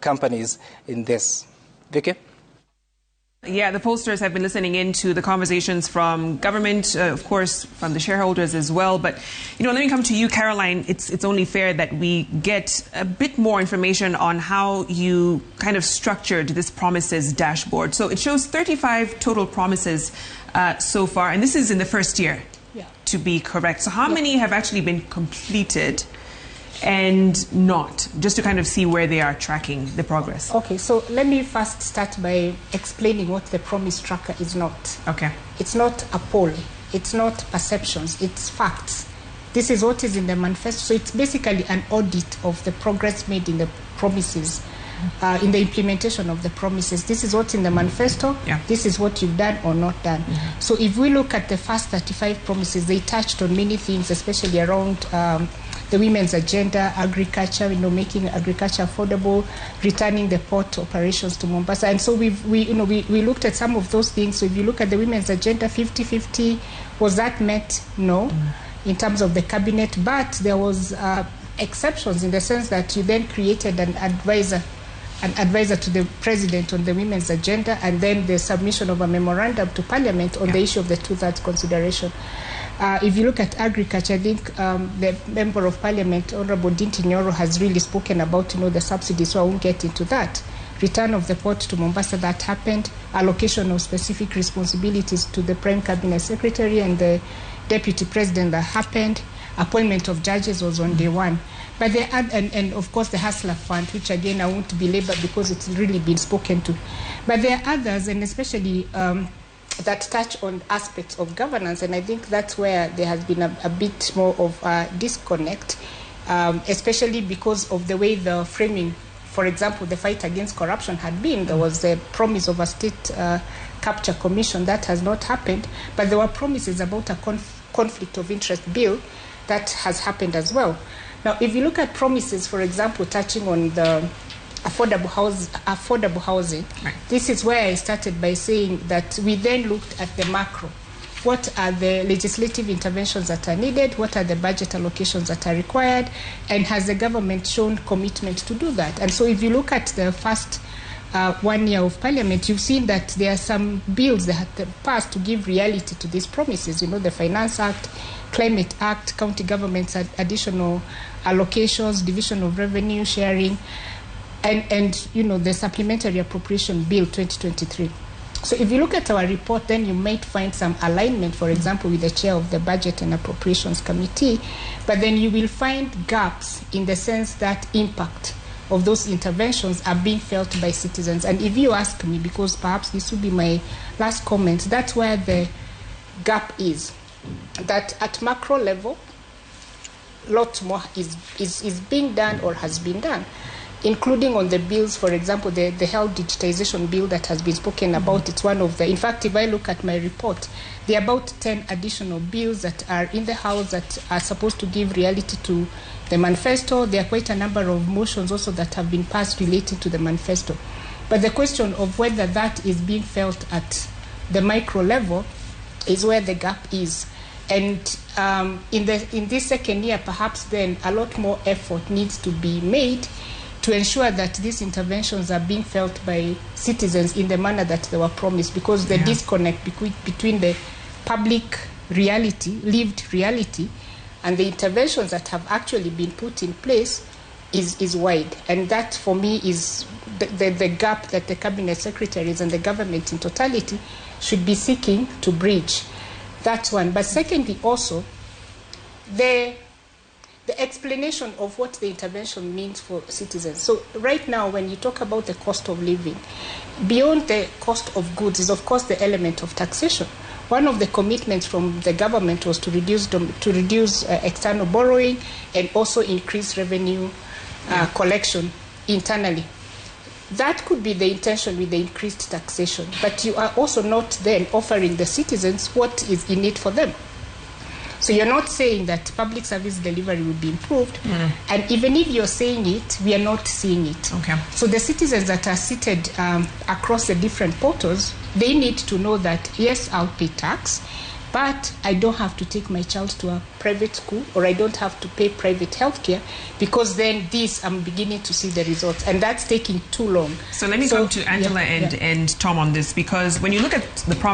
companies in this. Vicky? Yeah, the pollsters have been listening into the conversations from government, of course, from the shareholders as well. But, let me come to you, Caroline. It's only fair that we get a bit more information on how you kind of structured this promises dashboard. So it shows 35 total promises so far, and this is in the first year, to be correct. So how many have actually been completed and not, just to kind of see where they are tracking the progress? Okay, so let me first start by explaining what the promise tracker is not. Okay. It's not a poll. It's not perceptions. It's facts. This is what is in the manifesto. So it's basically an audit of the progress made in the promises, in the implementation of the promises. This is what's in the manifesto. Yeah. This is what you've done or not done. Mm-hmm. So if we look at the first 35 promises, they touched on many things, especially around the women's agenda, agriculture, making agriculture affordable, returning the port operations to Mombasa. And so we looked at some of those things. So if you look at the women's agenda, 50-50, was that met? No, in terms of the cabinet. But there was exceptions in the sense that you then created an advisor to the president on the women's agenda, and then the submission of a memorandum to parliament on the issue of the two-thirds consideration. If you look at agriculture, I think the Member of Parliament, Honorable Dinti Nyoro, has really spoken about the subsidies, so I won't get into that. Return of the port to Mombasa, that happened. Allocation of specific responsibilities to the Prime Cabinet Secretary and the Deputy President, that happened. Appointment of judges was on day one. But and of course the Hustler Fund, which again I won't belabor because it's really been spoken to. But there are others, and especially that touch on aspects of governance, and I think that's where there has been a bit more of a disconnect, especially because of the way the framing, for example, the fight against corruption had been. There was the promise of a state capture commission that has not happened, but there were promises about a conflict of interest bill that has happened as well. Now, if you look at promises, for example, touching on the affordable housing, right. This is where I started by saying that we then looked at the macro. What are the legislative interventions that are needed? What are the budget allocations that are required? And has the government shown commitment to do that? And so if you look at the first 1 year of Parliament, you've seen that there are some bills that have passed to give reality to these promises. The Finance Act, Climate Act, county governments additional allocations, division of revenue sharing, and the Supplementary Appropriation Bill 2023. So if you look at our report, then you might find some alignment, for example, with the chair of the Budget and Appropriations Committee, but then you will find gaps in the sense that impact of those interventions are being felt by citizens. And if you ask me, because perhaps this will be my last comment, that's where the gap is. That at macro level, lots more is being done or has been done, including on the bills, for example, the health digitization bill that has been spoken about. It's one of the, in fact, if I look at my report, there are about 10 additional bills that are in the House that are supposed to give reality to the manifesto. There are quite a number of motions also that have been passed relating to the manifesto. But the question of whether that is being felt at the micro level is where the gap is. And in this second year, perhaps then a lot more effort needs to be made to ensure that these interventions are being felt by citizens in the manner that they were promised, because the disconnect between the public reality, lived reality, and the interventions that have actually been put in place is wide. And that, for me, is the gap that the cabinet secretaries and the government in totality should be seeking to bridge. That's one. But secondly, also, the explanation of what the intervention means for citizens. So right now, when you talk about the cost of living, beyond the cost of goods is, of course, the element of taxation. One of the commitments from the government was to reduce external borrowing and also increase revenue collection internally. That could be the intention with the increased taxation, but you are also not then offering the citizens what is in it for them. So you're not saying that public service delivery will be improved, and even if you're saying it, we are not seeing it. Okay. So the citizens that are seated across the different portals, they need to know that, yes, I'll pay tax, but I don't have to take my child to a private school, or I don't have to pay private healthcare, because then I'm beginning to see the results, and that's taking too long. So let me come to Angela and Tom on this, because when you look at the problem